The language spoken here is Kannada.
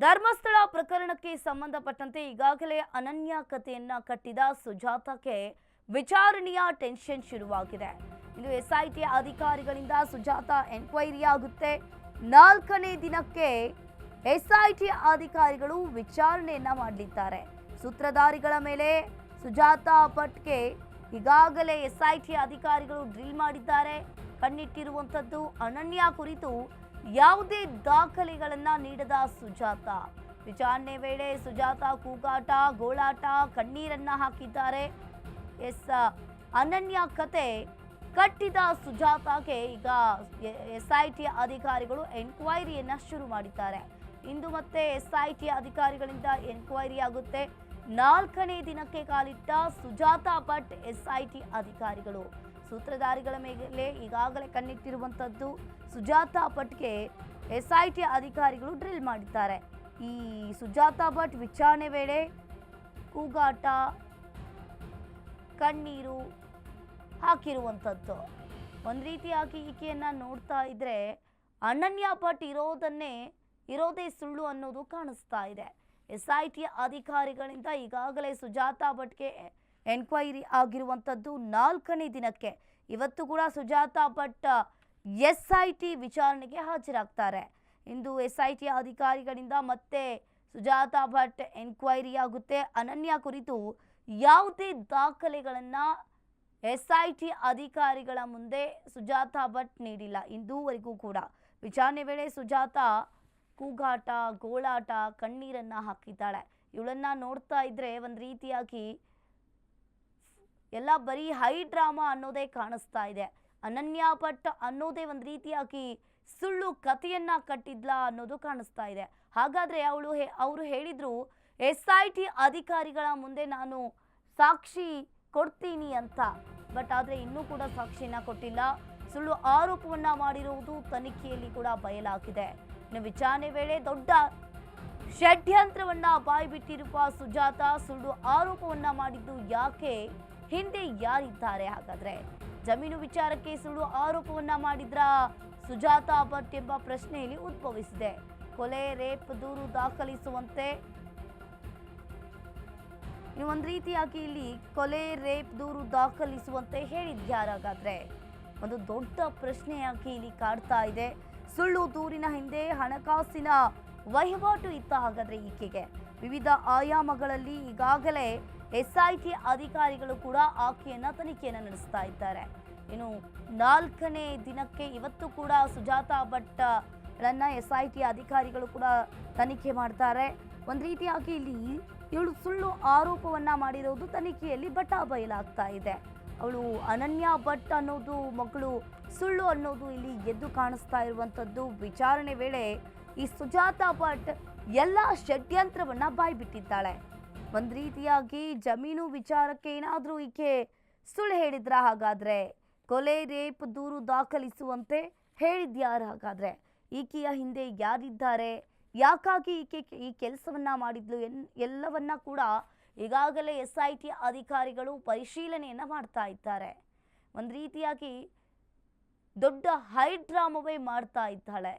ಧರ್ಮಸ್ಥಳ ಪ್ರಕರಣಕ್ಕೆ ಸಂಬಂಧಪಟ್ಟಂತೆ ಈಗಾಗಲೇ ಅನನ್ಯ ಕಥೆಯನ್ನ ಕಟ್ಟಿದ ಸುಜಾತಕ್ಕೆ ವಿಚಾರಣೆಯ ಟೆನ್ಷನ್ ಶುರುವಾಗಿದೆ. ಇನ್ನು ಎಸ್ಐಟಿ ಅಧಿಕಾರಿಗಳಿಂದ ಸುಜಾತ ಎನ್ಕ್ವೈರಿ ಆಗುತ್ತೆ. 4ನೇ ದಿನಕ್ಕೆ ಎಸ್ಐಟಿ ಅಧಿಕಾರಿಗಳು ವಿಚಾರಣೆಯನ್ನ ಮಾಡಲಿದ್ದಾರೆ. ಸೂತ್ರಧಾರಿಗಳ ಮೇಲೆ ಸುಜಾತ ಭಟ್ಗೆ ಈಗಾಗಲೇ ಎಸ್ಐಟಿ ಅಧಿಕಾರಿಗಳು ಡ್ರಿಲ್ ಮಾಡಿದ್ದಾರೆ. ಕಣ್ಣಿಟ್ಟಿರುವಂತದ್ದು ಅನನ್ಯ ಕುರಿತು ಯಾವುದೇ ದಾಖಲೆಗಳನ್ನ ನೀಡದ ಸುಜಾತ. ವಿಚಾರಣೆ ವೇಳೆ ಸುಜಾತ ಕೂಗಾಟ, ಗೋಳಾಟ, ಕಣ್ಣೀರನ್ನ ಹಾಕಿದ್ದಾರೆ. ಅನನ್ಯ ಕತೆ ಕಟ್ಟಿದ ಸುಜಾತಗೆ ಈಗ ಎಸ್ಐಟಿ ಅಧಿಕಾರಿಗಳು ಎನ್ಕ್ವೈರಿಯನ್ನ ಶುರು ಮಾಡಿದ್ದಾರೆ. ಇಂದು ಮತ್ತೆ ಎಸ್ಐಟಿ ಅಧಿಕಾರಿಗಳಿಂದ ಎನ್ಕ್ವೈರಿ ಆಗುತ್ತೆ. 4ನೇ ದಿನಕ್ಕೆ ಕಾಲಿಟ್ಟ ಸುಜಾತ ಭಟ್ ಎಸ್ಐಟಿ ಅಧಿಕಾರಿಗಳು ಸೂತ್ರಧಾರಿಗಳ ಮೇಲೆ ಈಗಾಗಲೇ ಕಣ್ಣಿಟ್ಟಿರುವಂತದ್ದು. ಸುಜಾತ ಭಟ್ಗೆ ಎಸ್ಐಟಿ ಅಧಿಕಾರಿಗಳು ಡ್ರಿಲ್ ಮಾಡಿದ್ದಾರೆ. ಈ ಸುಜಾತ ಭಟ್ ವಿಚಾರಣೆ ವೇಳೆ ಕೂಗಾಟ, ಕಣ್ಣೀರು ಹಾಕಿರುವಂಥದ್ದು. ಒಂದು ರೀತಿಯಾಗಿ ಈಕೆಯನ್ನ ನೋಡ್ತಾ ಇದ್ರೆ ಅನನ್ಯ ಭಟ್ ಇರೋದೇ ಸುಳ್ಳು ಅನ್ನೋದು ಕಾಣಿಸ್ತಾ ಇದೆ. ಎಸ್ಐಟಿ ಅಧಿಕಾರಿಗಳಿಂದ ಈಗಾಗಲೇ ಸುಜಾತ ಭಟ್ಗೆ ಎನ್ಕ್ವೈರಿ ಆಗಿರುವಂಥದ್ದು 4ನೇ ದಿನಕ್ಕೆ. ಇವತ್ತು ಕೂಡ ಸುಜಾತ ಭಟ್ ಎಸ್ಐಟಿ ವಿಚಾರಣೆಗೆ ಹಾಜರಾಗ್ತಾರೆ. ಇಂದು ಎಸ್ಐಟಿ ಅಧಿಕಾರಿಗಳಿಂದ ಮತ್ತೆ ಸುಜಾತ ಭಟ್ ಎನ್ಕ್ವೈರಿ ಆಗುತ್ತೆ. ಅನನ್ಯ ಕುರಿತು ಯಾವುದೇ ದಾಖಲೆಗಳನ್ನ ಎಸ್ಐಟಿ ಅಧಿಕಾರಿಗಳ ಮುಂದೆ ಸುಜಾತ ಭಟ್ ನೀಡಿಲ್ಲ. ಇಂದುವರೆಗೂ ಕೂಡ ವಿಚಾರಣೆ ವೇಳೆ ಸುಜಾತ ಕೂಗಾಟ, ಗೋಳಾಟ, ಕಣ್ಣೀರನ್ನ ಹಾಕಿದ್ದಾಳೆ. ಇವಳನ್ನ ನೋಡ್ತಾ ಇದ್ರೆ ಒಂದು ರೀತಿಯಾಗಿ ಎಲ್ಲ ಬರೀ ಹೈ ಡ್ರಾಮಾ ಅನ್ನೋದೇ ಕಾಣಿಸ್ತಾ ಇದೆ. ಅನನ್ಯ ಭಟ್ ಅನ್ನೋದೇ ಒಂದು ರೀತಿಯಾಗಿ ಸುಳ್ಳು ಕಥೆಯನ್ನ ಕಟ್ಟಿದ್ಲ ಅನ್ನೋದು ಕಾಣಿಸ್ತಾ ಇದೆ. ಹಾಗಾದ್ರೆ ಅವರು ಹೇಳಿದ್ರು ಎಸ್ಐಟಿ ಅಧಿಕಾರಿಗಳ ಮುಂದೆ ನಾನು ಸಾಕ್ಷಿ ಕೊಡ್ತೀನಿ ಅಂತ. ಬಟ್ ಆದ್ರೆ ಇನ್ನೂ ಕೂಡ ಸಾಕ್ಷಿಯನ್ನ ಕೊಟ್ಟಿಲ್ಲ. ಸುಳ್ಳು ಆರೋಪವನ್ನ ಮಾಡಿರುವುದು ತನಿಖೆಯಲ್ಲಿ ಕೂಡ ಬಯಲಾಗಿದೆ. ಇನ್ನು ವಿಚಾರಣೆ ವೇಳೆ ದೊಡ್ಡ ಷಡ್ಯಂತ್ರವನ್ನ ಬಾಯ್ಬಿಟ್ಟಿರುವ ಸುಜಾತ ಸುಳ್ಳು ಆರೋಪವನ್ನ ಮಾಡಿದ್ದು ಯಾಕೆ? ಹಿಂದೆ ಯಾರಿದ್ದಾರೆ? ಹಾಗಾದ್ರೆ ಜಮೀನು ವಿಚಾರಕ್ಕೆ ಸುಳ್ಳು ಆರೋಪವನ್ನ ಮಾಡಿದ್ರ ಸುಜಾತ ಭಟ್ ಎಂಬ ಪ್ರಶ್ನೆಯಲ್ಲಿ ಉದ್ಭವಿಸಿದೆ. ಕೊಲೆ, ರೇಪ್ ದೂರು ದಾಖಲಿಸುವಂತೆ ಒಂದು ರೀತಿಯಾಗಿ ಇಲ್ಲಿ ಕೊಲೆ, ರೇಪ್ ದೂರು ದಾಖಲಿಸುವಂತೆ ಹೇಳಿದ್ಯಾರಾಗಾದ್ರೆ ಒಂದು ದೊಡ್ಡ ಪ್ರಶ್ನೆಯಾಗಿ ಇಲ್ಲಿ ಕಾಡ್ತಾ ಇದೆ. ಸುಳ್ಳು ದೂರಿನ ಹಿಂದೆ ಹಣಕಾಸಿನ ವಹಿವಾಟು ಇತ್ತ ಹಾಗಾದ್ರೆ ಈಕೆಗೆ? ವಿವಿಧ ಆಯಾಮಗಳಲ್ಲಿ ಈಗಾಗಲೇ ಎಸ್ಐಟಿ ಅಧಿಕಾರಿಗಳು ಕೂಡ ಆಕೆಯನ್ನ ತನಿಖೆಯನ್ನ ನಡೆಸ್ತಾ ಇದ್ದಾರೆ. ಇನ್ನು 4ನೇ ದಿನಕ್ಕೆ ಇವತ್ತು ಕೂಡ ಸುಜಾತ ಭಟ್ ರನ್ನ ಎಸ್ಐಟಿ ಅಧಿಕಾರಿಗಳು ಕೂಡ ತನಿಖೆ ಮಾಡ್ತಾರೆ. ಒಂದು ರೀತಿಯಾಗಿ ಇಲ್ಲಿ ಇವಳು ಸುಳ್ಳು ಆರೋಪವನ್ನ ಮಾಡಿರೋದು ತನಿಖೆಯಲ್ಲಿ ಬಯಲಾಗ್ತಾ ಇದೆ. ಅವಳು ಅನನ್ಯ ಭಟ್ ಅನ್ನೋದು ಮಗಳು ಸುಳ್ಳು ಅನ್ನೋದು ಇಲ್ಲಿ ಎದ್ದು ಕಾಣಿಸ್ತಾ ಇರುವಂಥದ್ದು. ವಿಚಾರಣೆ ವೇಳೆ ಈ ಸುಜಾತ ಭಟ್ ಎಲ್ಲ ಷಡ್ಯಂತ್ರವನ್ನ ಬಾಯ್ಬಿಟ್ಟಿದ್ದಾಳೆ. ಒಂದು ರೀತಿಯಾಗಿ ಜಮೀನು ವಿಚಾರಕ್ಕೆ ಏನಾದರೂ ಈಕೆ ಸುಳ್ಳು ಹೇಳಿದ್ರ? ಹಾಗಾದ್ರೆ ಕೊಲೆ, ರೇಪ್ ದೂರು ದಾಖಲಿಸುವಂತೆ ಹೇಳಿದ್ಯಾರು? ಹಾಗಾದ್ರೆ ಈಕೆಯ ಹಿಂದೆ ಯಾರಿದ್ದಾರೆ? ಯಾಕಾಗಿ ಈಕೆ ಈ ಕೆಲಸವನ್ನ ಮಾಡಿದ್ಲು? ಎಲ್ಲವನ್ನ ಕೂಡ ಈಗಾಗಲೇ ಎಸ್ಐಟಿ ಅಧಿಕಾರಿಗಳು ಪರಿಶೀಲನೆಯನ್ನ ಮಾಡ್ತಾ ಇದ್ದಾರೆ. ಒಂದು ರೀತಿಯಾಗಿ ದೊಡ್ಡ ಹೈ ಡ್ರಾಮವೇ ಮಾಡ್ತಾ ಇದ್ದಾಳೆ.